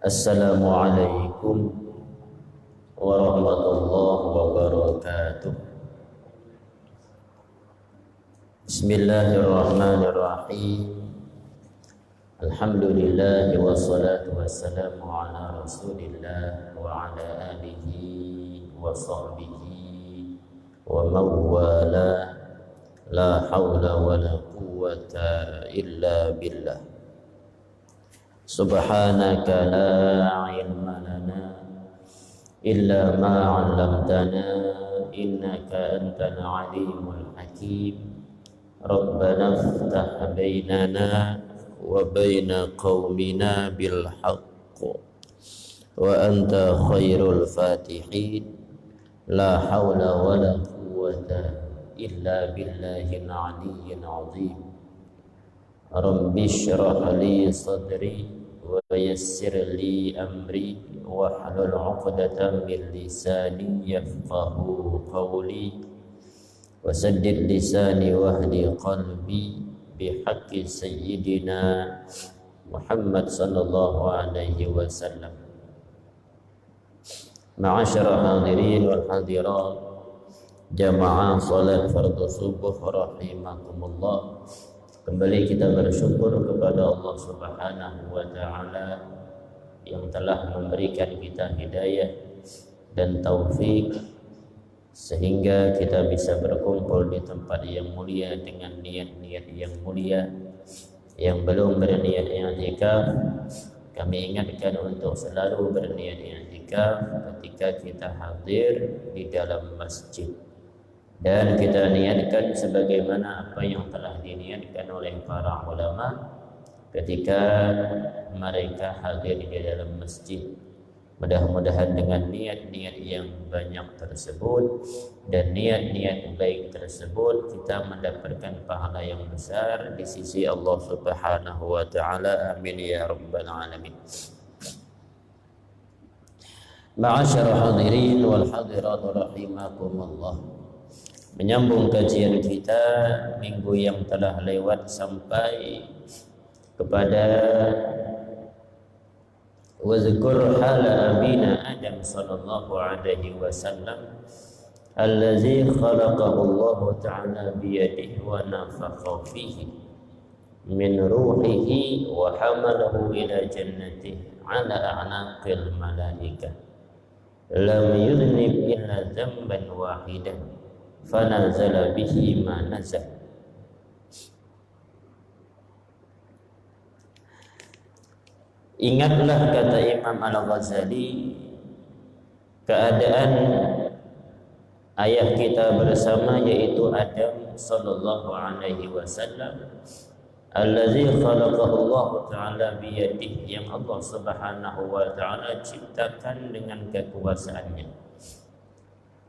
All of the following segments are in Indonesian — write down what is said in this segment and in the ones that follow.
Assalamualaikum warahmatullahi wabarakatuh. Bismillahirrahmanirrahim. Alhamdulillah wassalatu wassalamu ala Rasulillah wa ala alihi wa sahbihi wa mawala. La hawla wa la quwwata illa billah. Subhanaka la ilma lana illa ma 'allamtana innaka antal alimul hakim. Rabbana iftah bainana wa baina qaumina bil haqq wa anta khairul fatihin. La hawla wa la quwwata illa billahil aliyyil azim. Rabbi shrah li sadri wa yassir li amri wahlul 'uqdatam min lisani yafqahu qawli wasaddid lisani wahdi qalbi bihaqqi sayyidina Muhammad sallallahu alaihi wasallam. Ma'asyara hadirin wal hadirat, jamaah salat fardhu subuh rahimakumullah. Kembali kita bersyukur kepada Allah Subhanahu wa taala yang telah memberikan kita hidayah dan taufik sehingga kita bisa berkumpul di tempat yang mulia dengan niat-niat yang mulia. Yang belum berniat i'tikaf, kami ingatkan untuk selalu berniat i'tikaf ketika kita hadir di dalam masjid. Dan kita niatkan sebagaimana apa yang telah diniatkan oleh para ulama ketika mereka hadir di dalam masjid. Mudah-mudahan dengan niat-niat yang banyak tersebut dan niat-niat baik tersebut kita mendapatkan pahala yang besar di sisi Allah Subhanahu wa taala. Amin ya rabbal alamin. Ma'asyara hadirin wal hadirat rahimakumullah. Menyambung kajian kita minggu yang telah lewat sampai kepada wazkur hala abina Adam sallallahu alaihi wasallam allazi khalaqahu Allah ta'ala biyadihi wa nafakha fihi min ruhihi wa hamalahu ila jannatihi ala a'naqil malaikah lam yudhnib illa dhanban wahidan fanazala bihi ma nazal. Ingatlah, kata Imam Al-Ghazali, keadaan ayah kita bersama yaitu Adam sallallahu alaihi wasallam allazi khalaqahu Allah ta'ala biyadihi, yang Allah Subhanahu wa ta'ala ciptakan dengan kekuasaannya.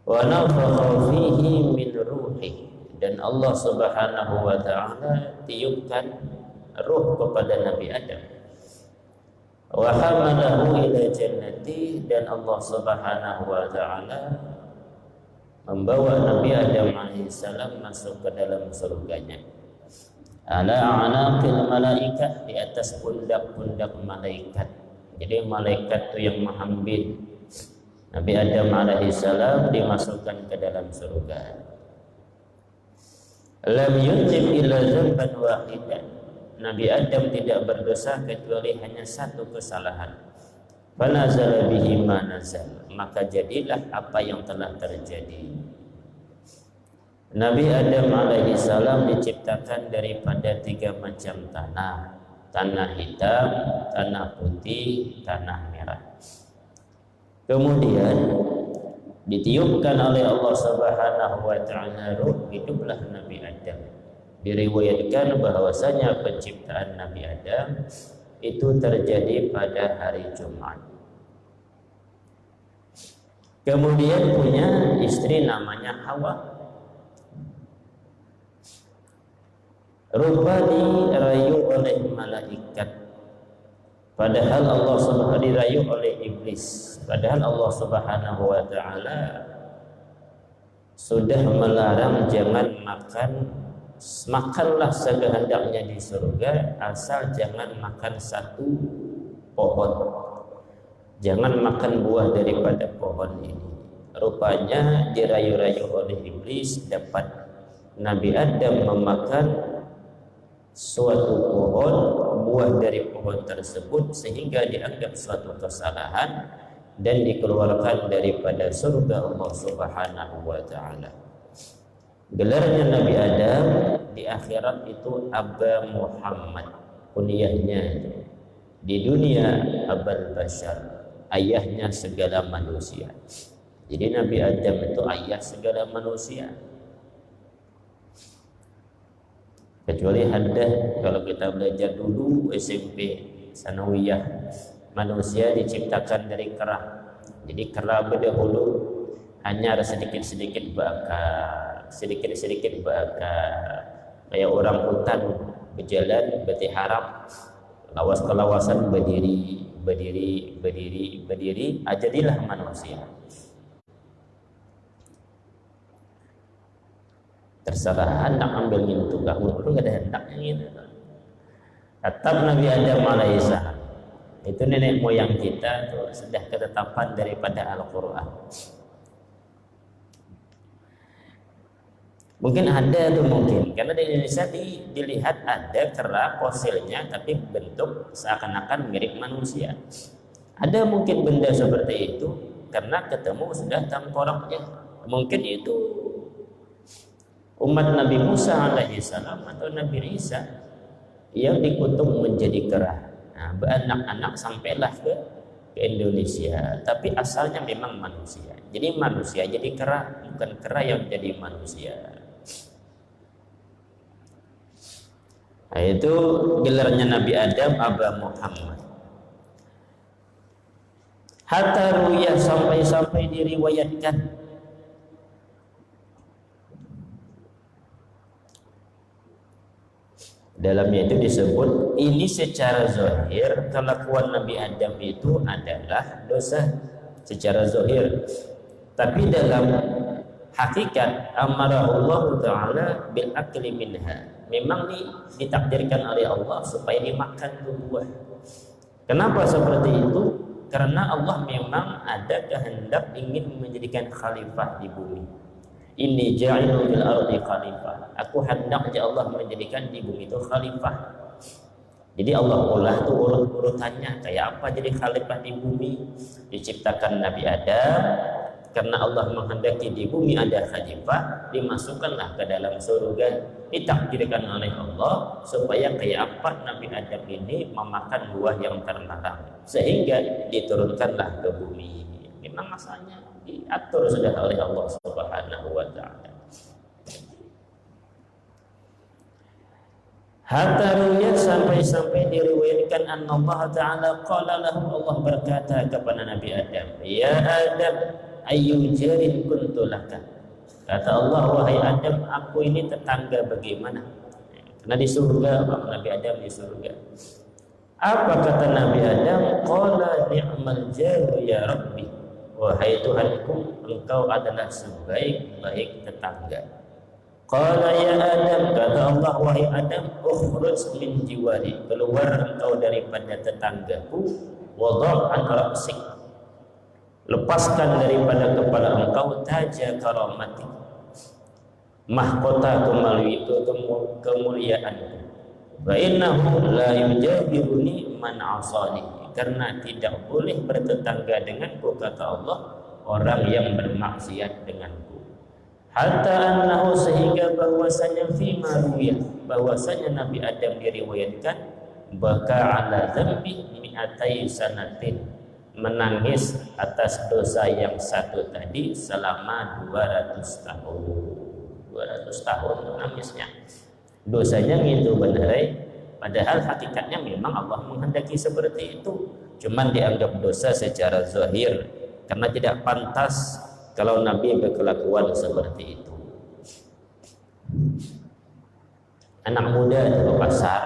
Wa nafakha fihi min ruhi, dan Allah Subhanahu wa ta'ala tiupkan ruh kepada Nabi Adam. Wa hamalahu ila jannati, dan Allah Subhanahu wa ta'ala membawa Nabi Adam alaihissalam masuk ke dalam surganya. Ala anaqil malaikah, di atas pundak-pundak malaikat. Jadi malaikat itu yang mengambil Nabi Adam alaihissalam dimasukkan ke dalam surga. Lam yunjib illa dzamban wahidan, Nabi Adam tidak berdosa kecuali hanya satu kesalahan. Fanazala bihi ma nazal, maka jadilah apa yang telah terjadi. Nabi Adam alaihissalam diciptakan daripada 3 macam tanah. Tanah hitam, tanah putih, tanah merah. Kemudian ditiupkan oleh Allah Subhanahu wa ta'ala ruh, hiduplah Nabi Adam. Diriwayatkan bahwasanya penciptaan Nabi Adam itu terjadi pada hari Jumat. Kemudian punya istri namanya Hawa. Rupa dirayu oleh malaikat, padahal Allah Subhanahu dirayu oleh iblis. Padahal Allah Subhanahu wa ta'ala sudah melarang jangan makanlah sekehendaknya di surga, asal jangan makan satu pohon. jangan makan buah daripada pohon ini. Rupanya dirayu-rayu oleh iblis dapat Nabi Adam memakan suatu pohon, buah dari pohon tersebut, sehingga dianggap suatu kesalahan dan dikeluarkan daripada surga Allah Subhanahu wa taala. Gelarnya Nabi Adam di akhirat itu Aba Muhammad, kunyahnya. Di dunia Abul Bashar, ayahnya segala manusia. Jadi Nabi Adam itu ayah segala manusia. Kecuali ada, kalau kita belajar dulu SMP sanawiyah, manusia diciptakan dari kera. Jadi kera berdahulu hanya sedikit-sedikit bakar, sedikit-sedikit bakar. Kayak orang hutan berjalan berharap, lawas-kelawasan berdiri, jadilah manusia. Terserah hendak ambil mintu gahul, lu gak ada hendaknya gitu. Tetap Nabi Adam alaihissalam itu nenek moyang kita tuh sudah ketetapan daripada Al-Quran. Mungkin ada tuh, mungkin karena di Indonesia dilihat ada kera fosilnya tapi bentuk seakan-akan mirip manusia. Ada mungkin benda seperti itu karena ketemu sudah tengkoraknya. Mungkin itu umat Nabi Musa alaihissalam atau Nabi Isa yang dikutuk menjadi kera. Nah, beranak-anak sampailah ke Indonesia, tapi asalnya memang manusia. Jadi manusia jadi kera, bukan kera yang jadi manusia. Nah, itu gelarnya Nabi Adam Aba Muhammad. Hatta ruya, sampai diriwayatkan dalamnya itu disebut ini secara zahir kelakuan Nabi Adam itu adalah dosa secara zahir, tapi dalam hakikat amarahullah taala bil akli minha, memang ditakdirkan oleh Allah supaya dimakan tuh buah. Kenapa seperti itu? Karena Allah memang ada kehendak ingin menjadikan khalifah di bumi. Inni ja'ilun fil ardi khalifah. Aku hendak Allah menjadikan di bumi itu khalifah. Jadi Allah olah tuh urut-urutannya kayak apa jadi khalifah di bumi. Diciptakan Nabi Adam, karena Allah menghendaki di bumi ada khalifah, dimasukkanlah ke dalam surga, ditakdirkan oleh Allah supaya kayak apa Nabi Adam ini memakan buah yang terlarang, sehingga diturunkanlah ke bumi. Memang masalahnya diatur sudah oleh Allah Subhanahu wa taala. Hatta ruwayat, sampai diriwayatkan Allah taala qala lahu, Allah berkata kepada Nabi Adam, ya Adam ayyu jarin kuntu laka. Kata Allah, wahai Adam, aku ini tetangga bagaimana? Karena di surga, Nabi Adam di surga. Apa kata Nabi Adam? Qala ni'mal jaru ya Rabbi. Wahai Tuhanku, engkau adalah sebaik-baik tetangga. Qala ya Adam, kata Allah, wahai Adam, ukhruj min jiwari, keluar engkau daripada tetanggaku, wadha' an ra'sik, lepaskan daripada kepala engkau taja karamati, mahkota kemuliaanku. Wa innahu la yujabiruni man 'asani, karena tidak boleh bertetangga denganku, kata Allah, orang yang bermaksiat denganku. Hatta annahu, sehingga bahwasanya fi marwiyah, bahwasanya Nabi Adam diriwayatkan baka ala dzambi mi'atai sanatin, menangis atas dosa yang satu tadi selama 200 tahun. 200 tahun nangisnya. Dosanya gitu benar. Padahal hakikatnya memang Allah menghendaki seperti itu. Cuman dianggap dosa secara zahir karena tidak pantas kalau Nabi berkelakuan seperti itu. Anak muda ke pasar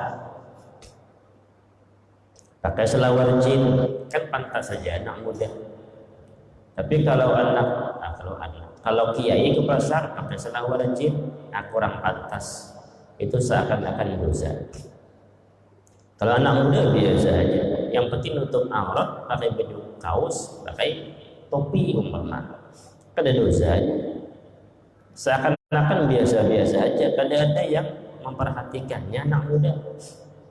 pakai selawar jin, kan pantas saja anak muda. Tapi kalau kiai ke pasar pakai selawar jin, kurang pantas. Itu seakan-akan dosa. Kalau anak muda biasa aja. yang penting nutup aurat, pakai baju kaos, pakai topi umpama. Kada dosa, seakan-akan biasa-biasa aja. Kada ada yang memperhatikannya anak muda.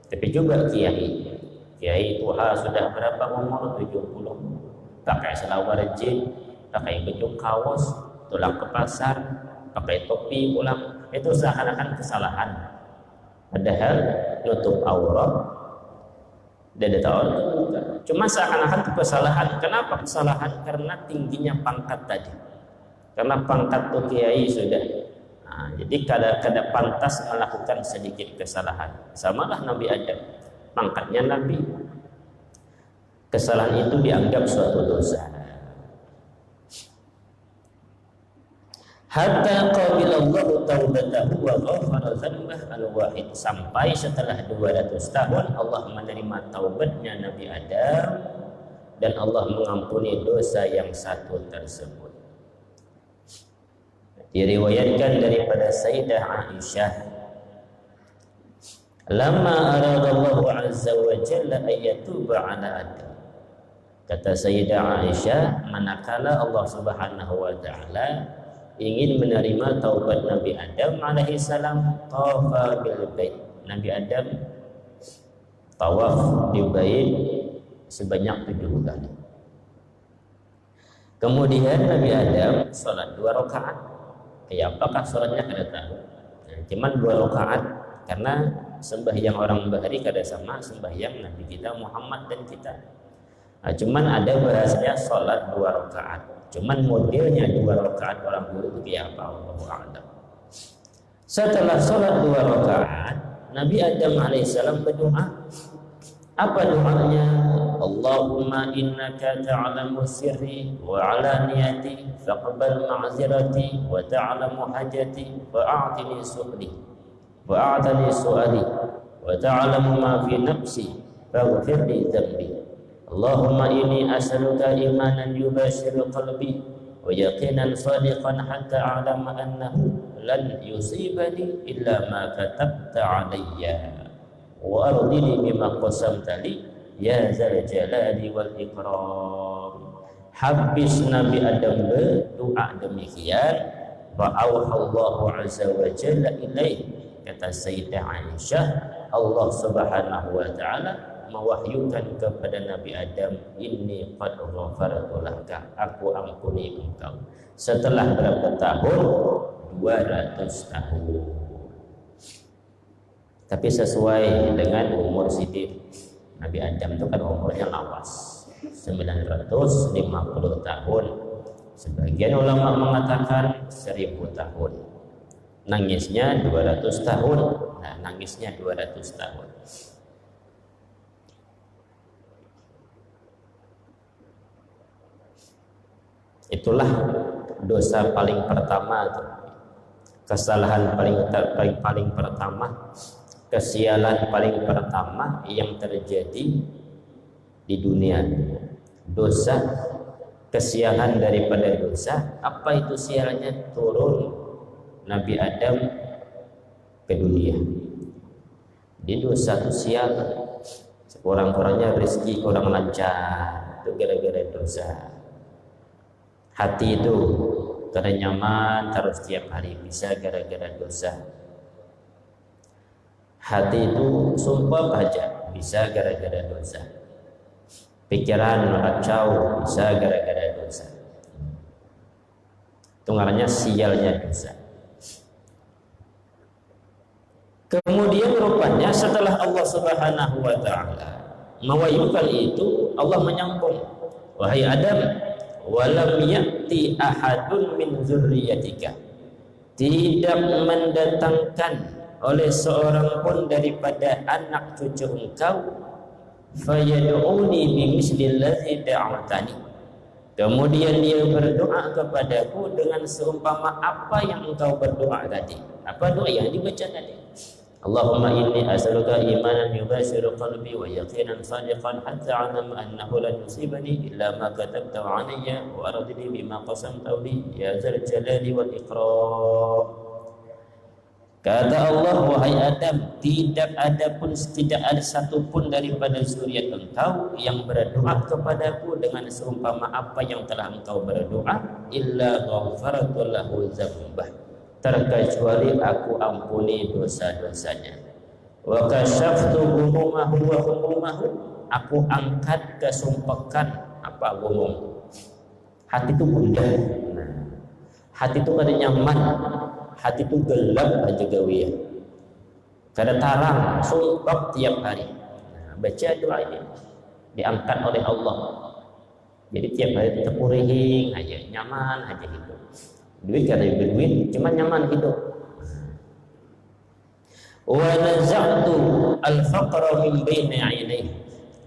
Tapi juga kiai tua sudah berapa umur, 70, pakai selawar jin, pakai baju kaos, pulang ke pasar, pakai topi pulang, itu seakan-akan kesalahan. Padahal nutup aurat dan aurat itu bukan. Cuma seakan-akan itu kesalahan. Kenapa kesalahan? Karena tingginya pangkat tadi. Karena pangkat tuh kiai sudah. Nah, jadi kada pantas melakukan sedikit kesalahan. Samalah Nabi Adam, pangkatnya Nabi. Kesalahan itu dianggap suatu dosa. Hatta qabilallahu taubatahu wa ghafara dzambah al-wahid, sampai setelah 200 tahun Allah menerima taubatnya Nabi Adam dan Allah mengampuni dosa yang satu tersebut. Diriwayatkan daripada Sayyidah Aisyah, lama aradallahu azza wa jalla ayyatuba ala Adam, kata Sayyidah Aisyah, manakala Allah Subhanahu wa taala ingin menerima taubat Nabi Adam alaihi salam, tawafa bil bait. Nabi Adam tawaf di bait sebanyak 7 kali. Kemudian Nabi Adam salat 2 rakaat. Apakah salatnya kada tahu. Nah, cuman 2 rakaat karena sembahyang orang bahari kada sama sembahyang Nabi kita Muhammad dan kita. Nah, cuman ada bahasanya salat 2 rakaat. Cuman modelnya 2 rakaat orang dulu itu kayak apa, Allahu a'lam. Setelah sholat 2 rakaat, Nabi Adam alaihissalam berdoa. Apa doanya? Allahumma innaka ta'lamu sirri wa alaniyati faqbal ma'zirati wa ta'lamu hajati fa'atini su'li wa a'tani su'ali wa ta'lamu ma fi nafsi faghfir li dhanbi. Allahumma inni as'aluka imanan yubashiru qalbi wa yaqinan sadiqan hatta a'lama annahu lan yusibani illa ma katabta alayya wa ardini bima qasamta li ya zal jalali wal ikram. Habis Nabi Adam berdoa demikian, wa auhallahu azza wa jalla ilaih, kata Sayyidah Aisyah, Allah Subhanahu wa taala mewahyukan kepada Nabi Adam, inni qad ghafartu laka, aku ampuni engkau. Setelah berapa tahun? 200 tahun. Tapi sesuai dengan umur Siti Nabi Adam itu kan umurnya lawas 950 tahun. Sebagian ulama mengatakan 1000 tahun. Nangisnya 200 tahun. Nah, nangisnya 200 tahun. Itulah dosa paling pertama, kesalahan paling pertama, kesialan paling pertama yang terjadi di dunia. Dosa, kesialan daripada dosa. Apa itu sialnya? Turun Nabi Adam ke dunia. Di dosa itu sial. Kurang-kurangnya rezeki kurang lancar, itu gara-gara dosa. Hati itu kada nyaman terus tiap hari, bisa gara-gara dosa. Hati itu sumpah aja, bisa gara-gara dosa. Pikiran kacau, bisa gara-gara dosa. Itu ngarannya sialnya dosa. Kemudian rupanya setelah Allah Subhanahu wa taala mewahyukan itu, Allah menyambung, wahai Adam, walam ya'ti ahadun min dzurriyyatika, tidak mendatangkan oleh seorang pun daripada anak cucu engkau, fayad'uni bimisli allazi da'awtani, kemudian dia berdoa kepadaku dengan seumpama apa yang engkau berdoa tadi. Apa doa yang dibaca tadi? Allahumma inni as'aluka imanan yubashiru qalbi wa yaqinan sadiqan hatta a'lam annahu lan yusibani illa ma katabta alayya wa ardini bima qasamta li ya zal jalali wal ikram. Kata Allah, wahai Adam, tidak ada satupun daripada zuriat engkau yang berdoa kepadaku dengan seumpama apa yang telah engkau berdoa, illa ghafartu lahu dzambah, terkecuali aku ampuni dosa-dosanya. Wa kasyaftu humumahu wa humumahu, aku angkat kesumpekan apa gumum. Hati itu gundah. Hati itu kada nyaman. Hati itu gelap aja gawian, kada tarang, sumpah tiap hari. Baca doa ini diangkat oleh Allah. Jadi tiap hari terpurihing aja, nyaman aja hidup. Duit kada berduit, cuma nyaman hidup. Wa naza'tu al-faqra min baini 'ainaihi,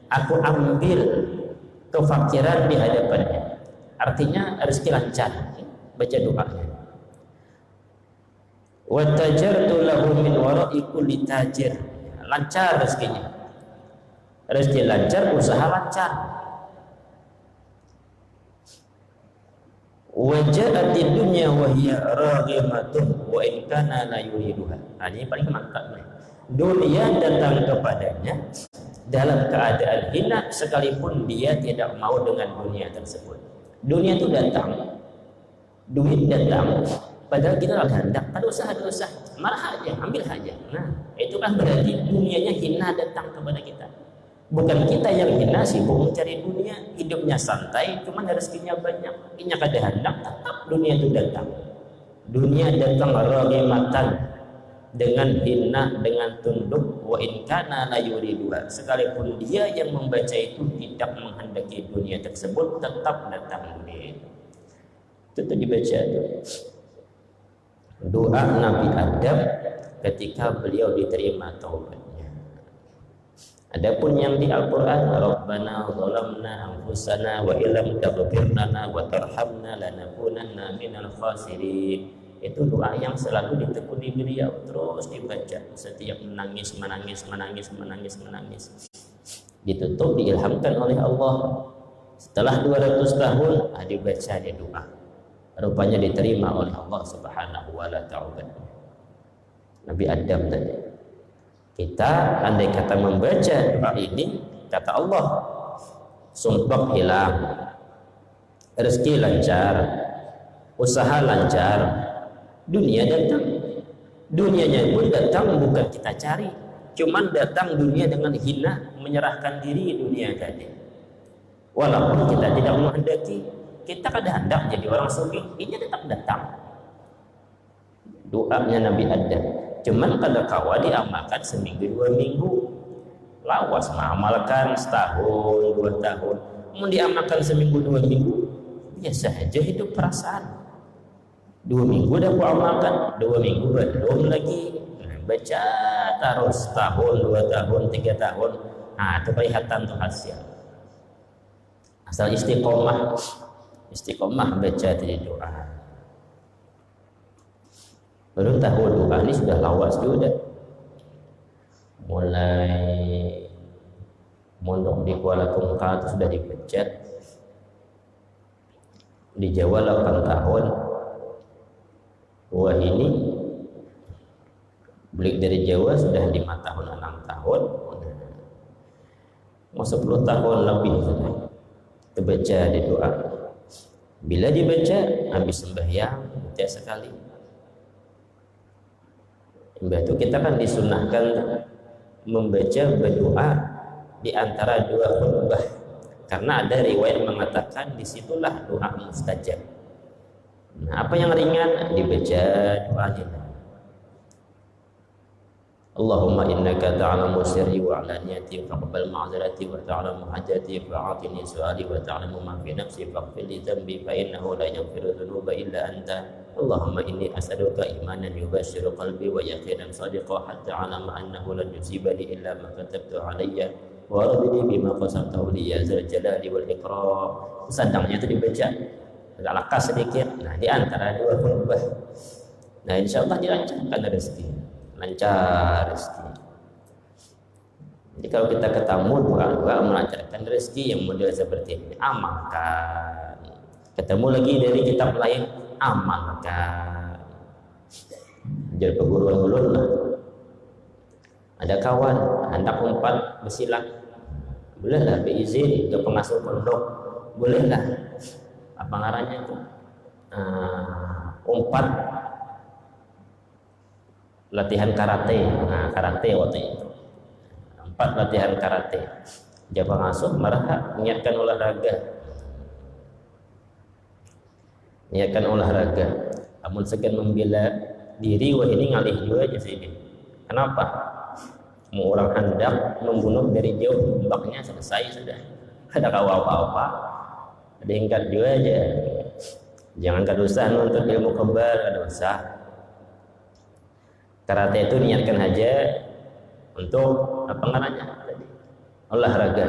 aku ambil kefakiran di hadapannya. Artinya rezeki lancar. Baca doanya. Wa tajartu lahu min wara'i kulli tajir, lancar rezekinya. Rezeki lancar, usaha lancar. Wa ja'atid dunya wa hiya raghimatun wa in kana la yuriduha. Ini paling mantap nih. Dunia datang kepadanya dalam keadaan hina sekalipun dia tidak mau dengan dunia tersebut. Dunia itu datang, duit datang, padahal kita nggak hendak, pada usaha, marah aja, ambil aja. Nah, itu kan berarti dunianya hina datang kepada kita. Bukan kita yang hina, sibuk mencari dunia, hidupnya santai, cuman rezekinya banyak. Ini kada hendak, tetap dunia itu datang. Dunia datang raghimatan, dengan hina, dengan tunduk, wa in kana la yuriduha, sekalipun dia yang membaca itu tidak menghendaki dunia tersebut, tetap datang dunia. Itu dibaca itu. Doa Nabi Adam ketika beliau diterima taubatnya. Adapun yang di Al-Qur'an, Rabbana zalamna anfusana wa illam taghfir lana wa tarhamna lanakunanna minal khasirin. Itu doa yang selalu ditekuni beliau, terus dibaca setiap menangis. Ditutup, diilhamkan oleh Allah. Setelah 200 tahun dibaca di doa. Rupanya diterima oleh Allah Subhanahu wa ta'ala. Nabi Adam tadi. Kita andai kata membaca doa ini, kata Allah, sumpah hilang, rezeki lancar, usaha lancar, dunia datang. Dunianya pun datang bukan kita cari, cuman datang dunia dengan hina, menyerahkan diri dunia tadi. Walaupun kita tidak menghendaki, kita kada hendak jadi orang sugih, ini tetap datang. Doanya Nabi Adam, cuman kada kawa diamalkan seminggu 2 minggu, lawas mengamalkan setahun 2 tahun. Mau diamalkan seminggu 2 minggu, biasa aja hidup perasaan. 2 minggu dah aku amalkan, 2 minggu belum lagi, baca terus tahun 2 tahun 3 tahun. Nah, itu kelihatan tuh hasil. Asal istiqomah baca di doa. Baru tahu doa ini sudah lawas juga. Mulai mondok di Kuala Tungkal itu sudah dipecat. Di Jawa 8 tahun. Wah, ini balik dari Jawa sudah 5 tahun 6 tahun. Mau 10 tahun lebih sudah. Terbaca di doa. Bila dibaca habis sembahyang baca sekali. Mbah itu kita kan disunahkan membaca berdoa di antara 2 khutbah, karena ada riwayat mengatakan disitulah doa mustajab. Nah, apa yang ringan dibaca doanya. Allahumma innaka ta'lamu sirri wa alaniyati faqbal ma'zirati wa ta'lamu hajati fa'atini su'ali wa ta'lamu ma fi nafsi faghfir li dhanbi fa innahu la yaghfiru dhunuba illa anta. Allahumma inni as'aluka imanan yubashiru qalbi wa yaqinan sadiqan hatta a'lama annahu lan yusibani illa ma katabtu alayya wa radini bima qasamtahu li ya zal jalali wal ikram. Sedangnya itu dibaca agak lakas sedikit. Nah, di antara 2 khutbah. Nah, insyaallah dilancarkan rezeki. Lancar rezeki. Jadi kalau kita ketemu doa melancarkan rezeki yang model seperti ini, amalkan. Ketemu lagi dari kitab lain, amalkan. jadi perguruan ulun lah. Ada kawan hendak umpat bersilat, bolehlah beizin ke pengasuh pondok, bolehlah apa ngarannya itu umpat latihan karate, karate waktu itu, umpat latihan karate. Dia pengasuh marah niatkan olahraga, namun segan membela diri, wah ini ngalih juga aja sih. Kenapa? Mau orang hendak membunuh dari jauh, tembaknya selesai sudah, ada apa-apa, ada ingkat juga aja. Jangan kadusan untuk ilmu kebal, ada usah. Karate itu niatkan aja untuk apa namanya tadi, olahraga.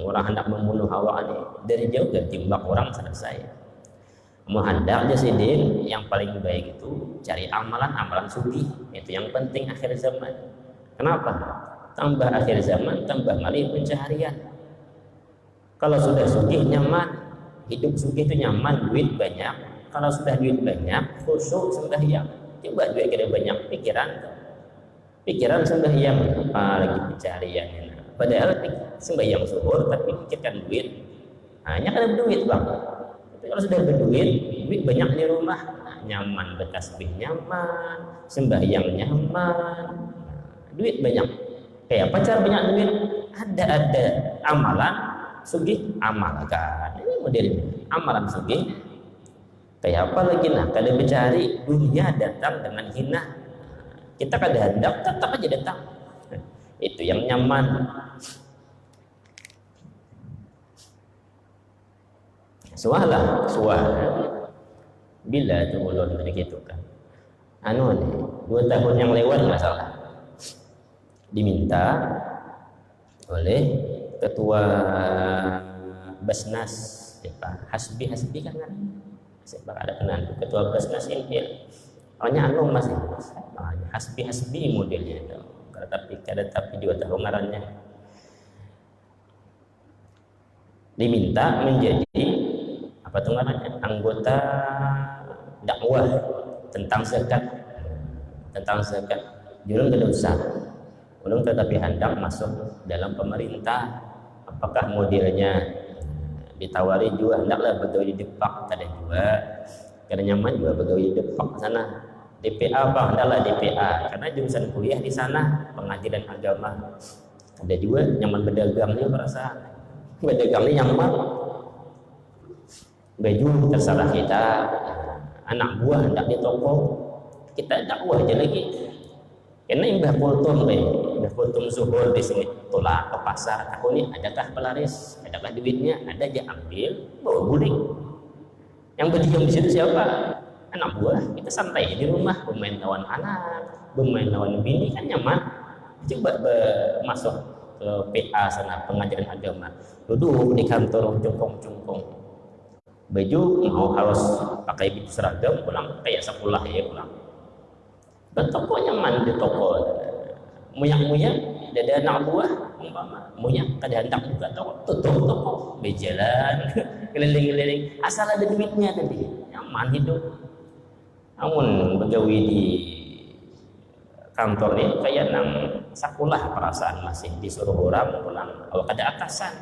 Orang hendak membunuh hawa ini dari jauh dan timbak orang selesai. Mau hendak jasidin yang paling baik itu cari amalan suci, itu yang penting akhir zaman. Kenapa? Tambah akhir zaman tambah malih pencaharian. Kalau sudah sugih nyaman, hidup sugih itu nyaman, duit banyak. Kalau sudah duit banyak, khusyuk sembahyang. Coba duit kada banyak, pikiran sembahyang, apalagi pencaharian. Padahal sembahyang zuhur tapi pikirkan duit. Hanya kada duit bang. Kalau sudah berduit, duit banyak di rumah, nyaman, bertasbih nyaman, sembahyang nyaman, duit banyak. Kayak pacar banyak duit, ada amalan sugih, amalkan. Ini modelnya amalan sugih. Kayak apa lagi nah? Kada mencari dunia datang dengan hina. Kita kada hendak, tetap aja datang. Itu yang nyaman. Suah. Bila tu ulun begitu kan. Nih, 2 tahun yang lewat nggak salah. Diminta oleh ketua Basnas, siapa? Hasbi kan? Siapa ada kenal ketua Basnas ini? Orangnya masih. Hasbi modelnya itu. Tapi 2 tahun ngarannya. Diminta menjadi apa tuh namanya, anggota dakwah tentang zakat. Jurung tidak usah, belum tetapi hendak masuk dalam pemerintah. Apakah modelnya ditawari juga hendaklah begawi di Depak, ada juga karena nyaman juga begawi di Depak sana. DPA bang, hendaklah DPA karena jurusan kuliah di sana pengajian agama. Ada juga nyaman berdagangnya, merasa berdagangnya nyaman. Baju terserah kita, anak buah hendak di toko, kita dakwah aja lagi. Karena Mbah Kultum zuhur di sini tolak ke pasar, aku nih adakah pelaris, adakah duitnya, ada aja ambil, bawa guling. Yang berdiam di situ siapa? Anak buah. Kita santai di rumah, bermain lawan anak, bermain lawan bini kan nyaman. Coba masuk ke PA sana, pengajaran agama, duduk di kantor cungkong. Baju mau harus pakai baju seragam, pulang kayak sekolah ya pulang. Dan toko nyaman di toko, muyak ada anak buah, muyak kada hendak buka toko, tutup toko, berjalan keliling asal ada duitnya tadi, nyaman hidup. Namun begawi di kantor ini kayak nang sekolah, perasaan masih disuruh orang pulang, kalau ada atasan,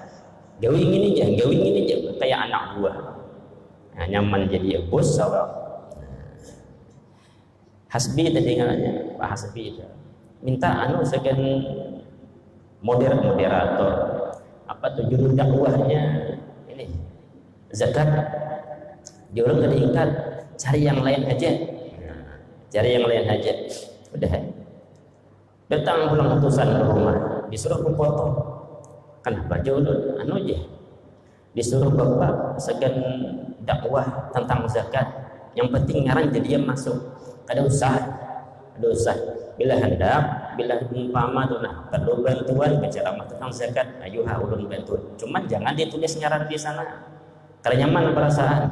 gawi ini aja kayak anak buah. Nah, nyaman jadi bos apa? Hasbi tadi ngarannya, Pak Hasbi itu. Minta segan moderator. Apa tuh judul dakwahnya ini? Zakat. Dia orang kada ingkat, cari yang lain aja. Udah. Datang pulang utusan ke rumah, disuruh foto. Kenapa jodoh aja? Disuruh bapak segan dakwah tentang zakat, yang penting ngaran jadi dia masuk. Ada usah. Bila hendak, bila umpama tuh nah perlu bantuan bicara tentang zakat, ayo ulun bantu. Cuman jangan ditulis ngaran di sana, karena nyaman perasaan.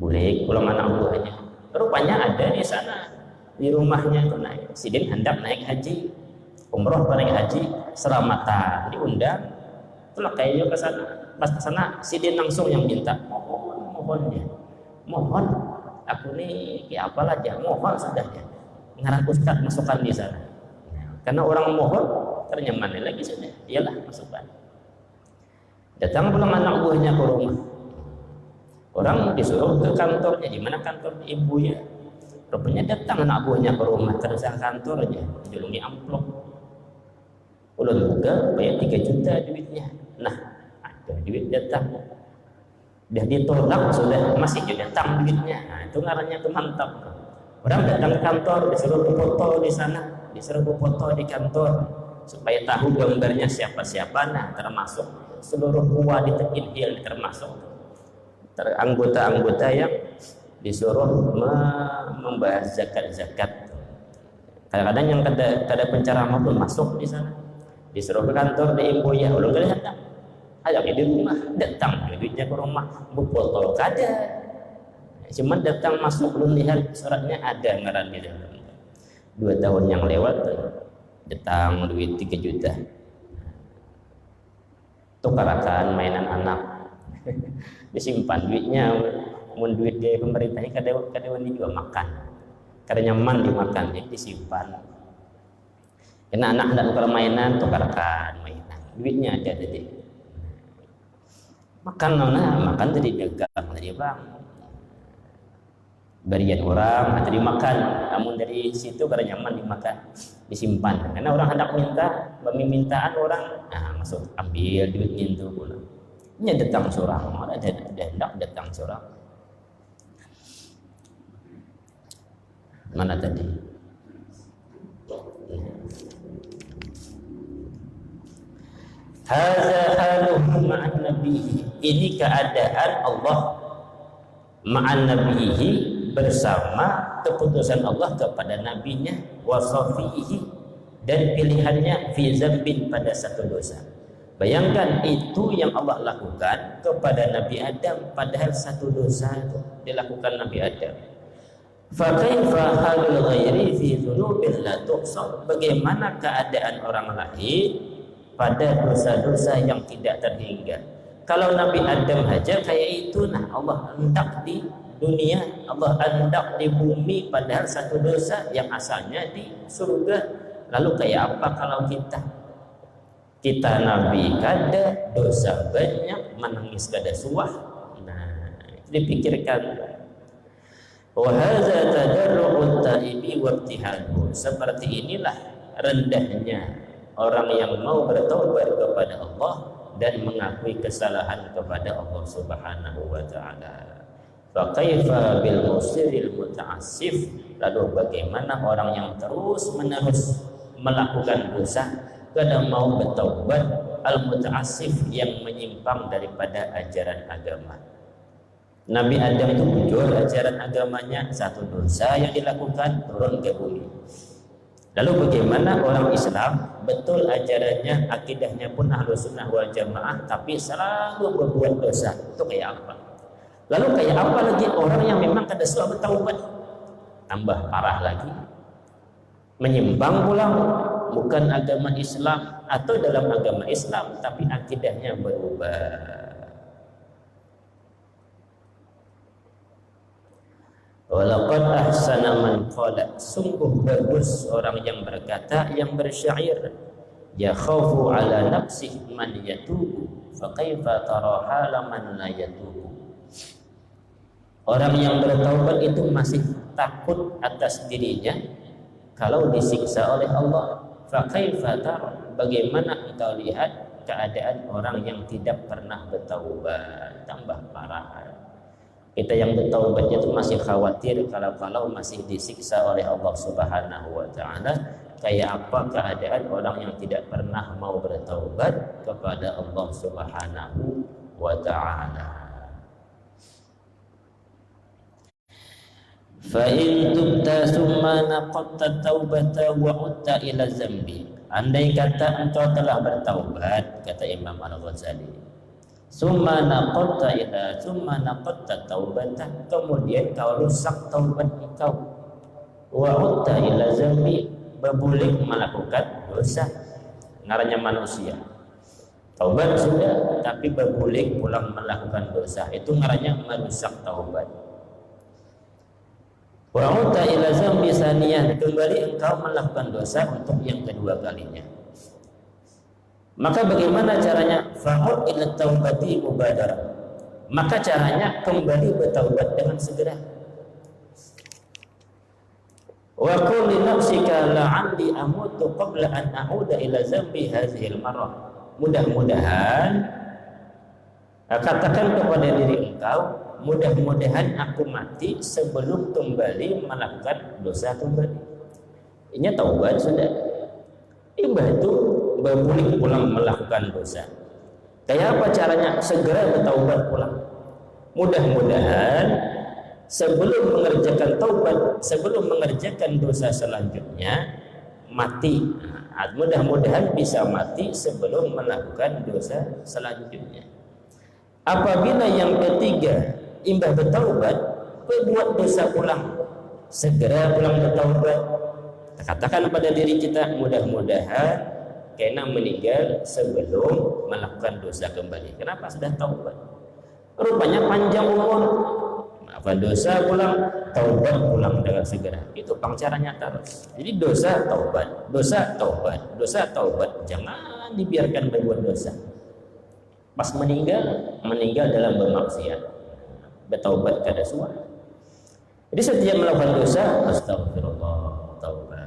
Boleh pulang anak buahnya. Rupanya ada di sana di rumahnya tuh naik. Sidin hendak naik haji, umroh naik haji, selamatan diundang. Itulah kayaknya ke sana. Pas ke sana Sidin langsung yang minta, mohon aku nih kayak apalah aja, mohon sudah ya. Ngarang ustaz masukkan di sana. Karena orang mohon, ternyata mana lagi sudah, iyalah masukkan. Datang pulang anak buahnya ke rumah. Orang disuruh ke kantornya, di mana kantor ibunya. Rupanya datang anak buahnya ke rumah, terus ke kantornya, dijulungi amplop. Ulun buka, bayar 3 juta duitnya. Nah, ada duit datang. Dah ditolak sudah masih juga datang duitnya. Nah, itu ngarannya tuh mantap. Orang datang ke kantor, disuruh foto di sana, disuruh foto di kantor supaya tahu gambarnya siapa-siapa. Nah, termasuk seluruh kuwa di Tekinhil, termasuk anggota-anggota yang disuruh membahas zakat-zakat. Kadang-kadang yang kada penceramah pun masuk di sana. Disuruh ke kantor di Imbo ya, ulun kada datang. Ada di rumah, datang duitnya ke rumah, foto kada. Cuma datang masuk belum lihat suratnya ada ngaran di dalam. 2 tahun yang lewat datang duit 3 juta. Tukarakan mainan anak. Disimpan duitnya, mun duit dari pemerintah ini kada juga makan. Kada nyaman dimakan, jadi disimpan. Karena anak hendak tukar mainan, tukarkan mainan. Duitnya ada tadi. Makan makan tadi dagang tadi bang. Barian orang tadi makan, namun dari situ kada nyaman dimakan, disimpan. Karena orang hendak minta, permintaan orang, nah masuk ambil duitnya itu pula. Ini datang seorang, ada hendak datang seorang. Mana tadi? Hadza haluhu ma'an nabiyhi. Ini keadaan Allah ma'an nabiyhi, bersama keputusan Allah kepada nabinya, wa safihi, dan pilihannya fi zambin, pada satu dosa. Bayangkan itu yang Allah lakukan kepada Nabi Adam, padahal satu dosa itu dilakukan Nabi Adam. Fa kaifa halul ghairi fi dzunubin la tuhsar. Bagaimana keadaan orang lain pada dosa-dosa yang tidak terhingga? Kalau Nabi Adam aja kayak itu, nah Allah hendak di dunia, Allah hendak di bumi, padahal satu dosa yang asalnya di surga. Lalu kayak apa kalau kita Nabi kada, dosa banyak, menangis kada suah. Nah, dipikirkan. Wa hadza tadarru'ut taibi wa ibtihal. Seperti inilah rendahnya orang yang mau bertaubat kepada Allah dan mengakui kesalahan kepada Allah Subhanahu wa taala. Fa kaifa bil musiril muta'assif? Lalu bagaimana orang yang terus-menerus melakukan dosa, kada mau bertaubat, al-muta'assif, yang menyimpang daripada ajaran agama. Nabi Adam itu jujur ajaran agamanya, satu dosa yang dilakukan turun ke bumi. Lalu bagaimana orang Islam betul ajarannya, akidahnya pun Ahlus Sunnah wal Jamaah, tapi selalu berbuat dosa? Itu kayak apa? Lalu kayak apa lagi orang yang memang kada suka bertaubat? Tambah parah lagi, menyimpang pulang, bukan agama Islam, atau dalam agama Islam tapi akidahnya berubah. Walaqad ahsana man qala. Sungguh bagus orang yang berkata, yang bersyair, ya khaufu ala nafsihi man yatubu, fa kaifa tara hala man la yatubu. Orang yang bertaubat itu masih takut atas dirinya kalau disiksa oleh Allah. Fa kaifa tara, bagaimana engkau lihat keadaan orang yang tidak pernah bertaubat? Tambah parah. Kita yang bertaubatnya itu masih khawatir kalau masih disiksa oleh Allah Subhanahu wa taala. Kayak apa keadaan orang yang tidak pernah mau bertaubat kepada Allah Subhanahu wa taala? Fa in tubta summa naqatta taubata wa utta ila zambi. Andai kata engkau telah bertaubat, kata Imam Al-Ghazali, summa naqatta taubata, kemudian kau rusak taubat engkau, wa utta ila zambi, berbulik melakukan dosa. Ngarannya manusia taubat sudah, tapi berbulik pulang melakukan dosa, itu ngarannya merusak taubat. Wa'uta ila zambi saniyah, kembali engkau melakukan dosa untuk yang kedua kalinya. Maka bagaimana caranya? Fa'ud ila taubati mubadarah. Maka caranya kembali bertaubat dengan segera. Wa qul li nafsika la'alli amutu qabla an a'uda ila zambi hadhil marrah. Mudah-mudahan, katakan kepada diri engkau, mudah-mudahan aku mati sebelum kembali melakukan dosa kembali. Ini taubat sudah. Imbah itu berpulang pulang melakukan dosa. Kayak apa caranya? Segera bertaubat pulang. Mudah-mudahan sebelum mengerjakan taubat, sebelum mengerjakan dosa selanjutnya, mati. Nah, mudah-mudahan bisa mati sebelum melakukan dosa selanjutnya. Apabila yang ketiga imbah bertaubat, berbuat dosa pulang, segera pulang bertaubat. Katakan pada diri kita, mudah-mudahan kena meninggal sebelum melakukan dosa kembali. Kenapa? Sudah taubat. Rupanya panjang umur, apa dosa pulang, taubat pulang dengan segera. Itu caranya terus. Jadi dosa taubat, dosa taubat, dosa taubat. Jangan dibiarkan berbuat dosa. Pas meninggal dalam bermaksiat, bertaubat kada suara. Jadi setiap melakukan dosa, astagfirullah, taubat.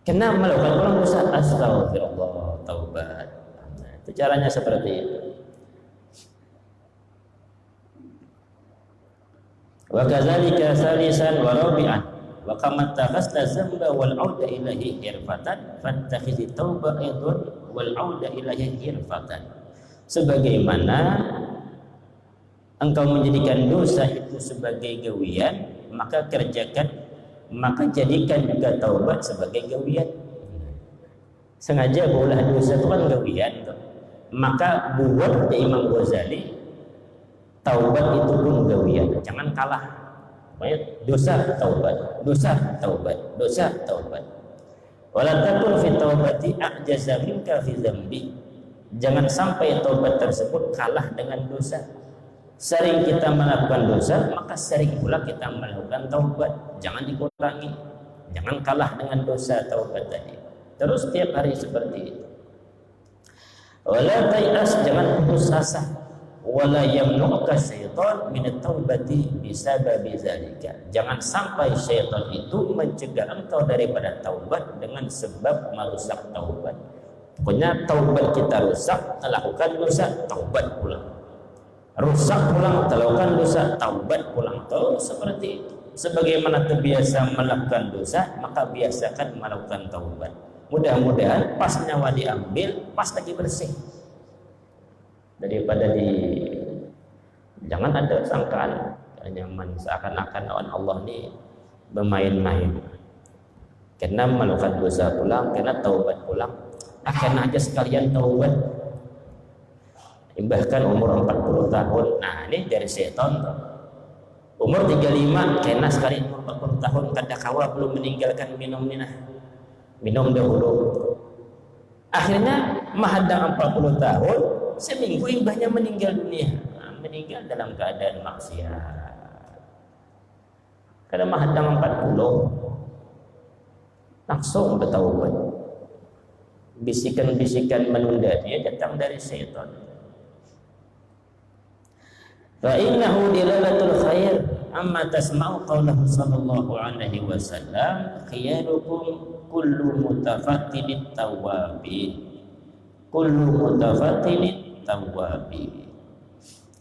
Kena melakukan ulang dosa, astagfirullah, taubat. Nah, itu caranya seperti itu. Wa kadzalika salisan wa rabi'an wa kama takhasta zamba wal 'auda ilahi irfatan fattakhizi tauba aidun wal auda ilahi irfatan. Sebagaimana engkau menjadikan dosa itu sebagai gawian, maka jadikan juga taubat sebagai gawian. Sengaja berulah dosa itu kan gawian tuh. Maka buat Imam Ghazali, taubat itu pun gawian, jangan kalah. Dosa taubat, dosa taubat, dosa taubat. Wala takun fi taubati a'jaza minka fi dzambi. Jangan sampai taubat tersebut kalah dengan dosa. Sering kita melakukan dosa, maka sering pula kita melakukan taubat. Jangan dikurangi, jangan kalah dengan dosa taubat tadi. Terus setiap hari seperti itu. Wala tai'as, jangan putus asa. Wala yamnuka syaitan min at-taubati bisababi zalika. Jangan sampai syaitan itu mencegah engkau daripada taubat dengan sebab merusak taubat. Pokoknya taubat kita rusak, lakukan dosa, taubat pulang. Rusak pulang, lakukan dosa, taubat pulang. Terus seperti itu. Sebagaimana terbiasa melakukan dosa, maka biasakan melakukan taubat. Mudah-mudahan pas nyawa diambil, pas lagi bersih. Daripada jangan ada sangkaan nyaman seakan-akan lawan Allah ini bermain-main. Karena melakukan dosa pulang, karena taubat pulang, akan aja sekalian taubat. Bahkan umur 40 tahun, nah ini dari setan tuh. Umur 35, kena sekali umur 40 tahun, kada kawa belum meninggalkan minum dahulu. Akhirnya mahadang 40 tahun, seminggu imbahnya meninggal dunia. Meninggal dalam keadaan maksiat. Karena mahadang 40, langsung bertaubat. Bisikan-bisikan menunda dia datang dari setan. Fa innahu dilalatul khair amma tasma'u qawlahu sallallahu alaihi wasallam khiyarukum kullu mutafattinit tawwabin. Kullu mutafattinit tawwabin.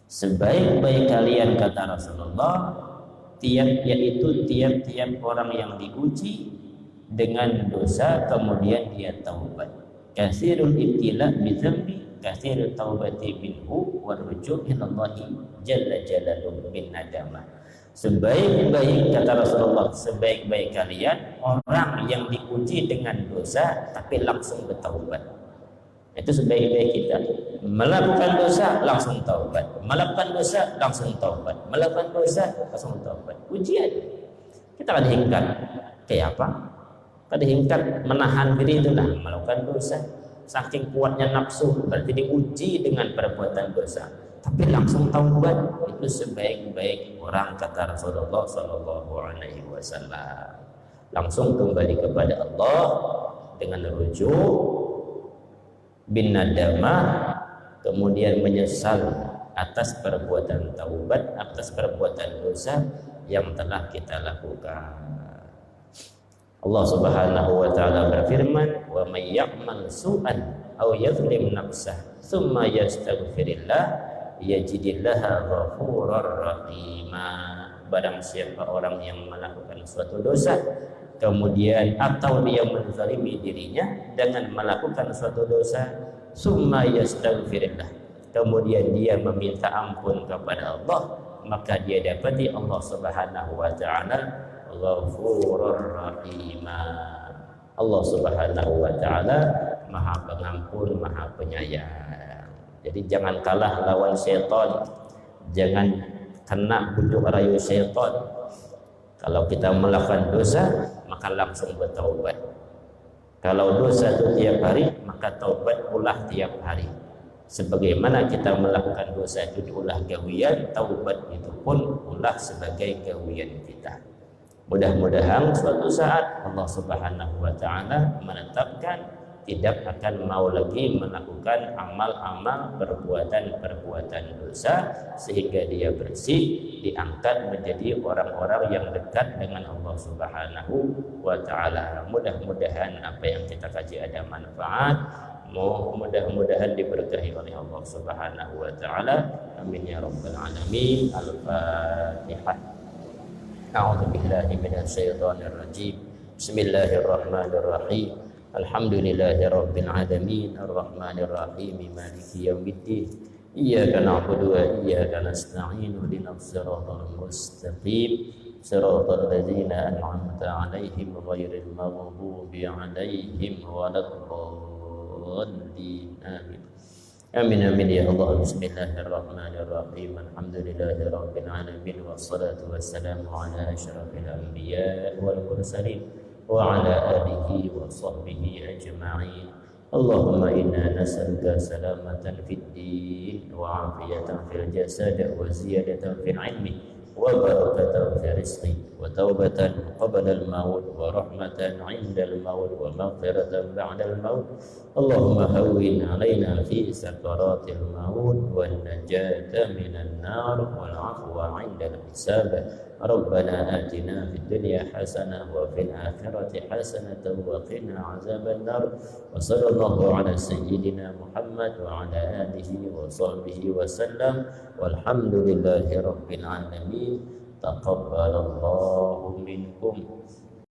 Sebaik-baik kalian, kata Rasulullah, yaitu tiap-tiap orang yang diuji dengan dosa kemudian dia taubat. Katsirul ibtila bi dzambi, katsirut taubati minhu wa ruju' ila Allah jalla jalaluhu bin nadamah. Sebaik-baik, kata Rasulullah, sebaik-baik kalian orang yang diuji dengan dosa tapi langsung bertaubat. Itu sebaik-baik kita. Melakukan dosa langsung taubat, melakukan dosa langsung taubat, melakukan dosa langsung taubat. Ujian kita akan hingkat kayak apa? Pada hingkat menahan diri itulah melakukan dosa. Saking kuatnya nafsu, berarti diuji dengan perbuatan dosa. tapi langsung taubat itu sebaik-baik orang, kata Rasulullah Sallallahu Alaihi Wasallam. Langsung kembali kepada Allah dengan rujuk bin nadamah, kemudian menyesal atas perbuatan taubat, atas perbuatan dosa yang telah kita lakukan. Allah Subhanahu wa taala berfirman, "Wa may ya'mal su'an aw yadhlim nafsah tsumma yastaghfirillah yajidillaha ghafurur rahima." Barang siapa orang yang melakukan suatu dosa kemudian atau dia menzalimi dirinya dengan melakukan suatu dosa, summa yastaghfirillah, kemudian dia meminta ampun kepada Allah, maka dia dapati Allah Subhanahu wa taala ghafurur rahima. Allah Subhanahu wa taala Maha Pengampun, Maha Penyayang. Jadi jangan kalah lawan syaitan, jangan kena bujuk rayu syaitan. Kalau kita melakukan dosa, maka langsung bertaubat. Kalau dosa itu tiap hari, maka taubat ulah tiap hari. Sebagaimana kita melakukan dosa itu diulah gawian, taubat itu pun ulah sebagai gawian kita. Mudah-mudahan suatu saat Allah Subhanahu wa taala menetapkan tidak akan mau lagi melakukan amal-amal perbuatan-perbuatan dosa, sehingga dia bersih, diangkat menjadi orang-orang yang dekat dengan Allah Subhanahu wa taala. Mudah-mudahan apa yang kita kaji ada manfaat, mudah-mudahan diberkahi oleh Allah Subhanahu wa taala. Amin ya rabbal alamin. Al-Fatihah. A'udzu billahi minasyaitonir rajim. Bismillahirrahmanirrahim. Alhamdulillahi rabbil alamin, arrahmanir rahim, maliki yaumiddin. Iyyaka na'budu wa iyyaka nasta'in. Ihdinas siratal mustaqim, siratal ladzina an'amta 'alaihim ghairil maghdubi 'alaihim waladdallin. Amin. Amin amin ya Allah. Bismillahirrahmanirrahim. Alhamdulillahi rabbil alamin, wassalatu wassalamu ala asyrafil anbiya wal mursalin wa ala alihi wa sahbihi ajma'in. Allahumma inna nas'aluka salamatan fid din wa afiyatan fil jasad wa ziyadatan fil ilmi wa barakatan fil rizqi wa taubatan qabla al-maut wa rahmatan 'inda al-maut wa maghfiratan ba'da al-maut. Allahumma hawwin 'alaina fi sakaratil maut wan najata minan nar wal 'afwa 'inda al-hisab. Rabbana atina fid dunya hasanah wa fil akhirati hasanah wa qina 'adzaban nar. Wa sallallahu ala sayyidina Muhammad wa ala alihi wa sahbihi wa sallam. Walhamdulillahi rabbil alamin. Taqabbalallahu minkum.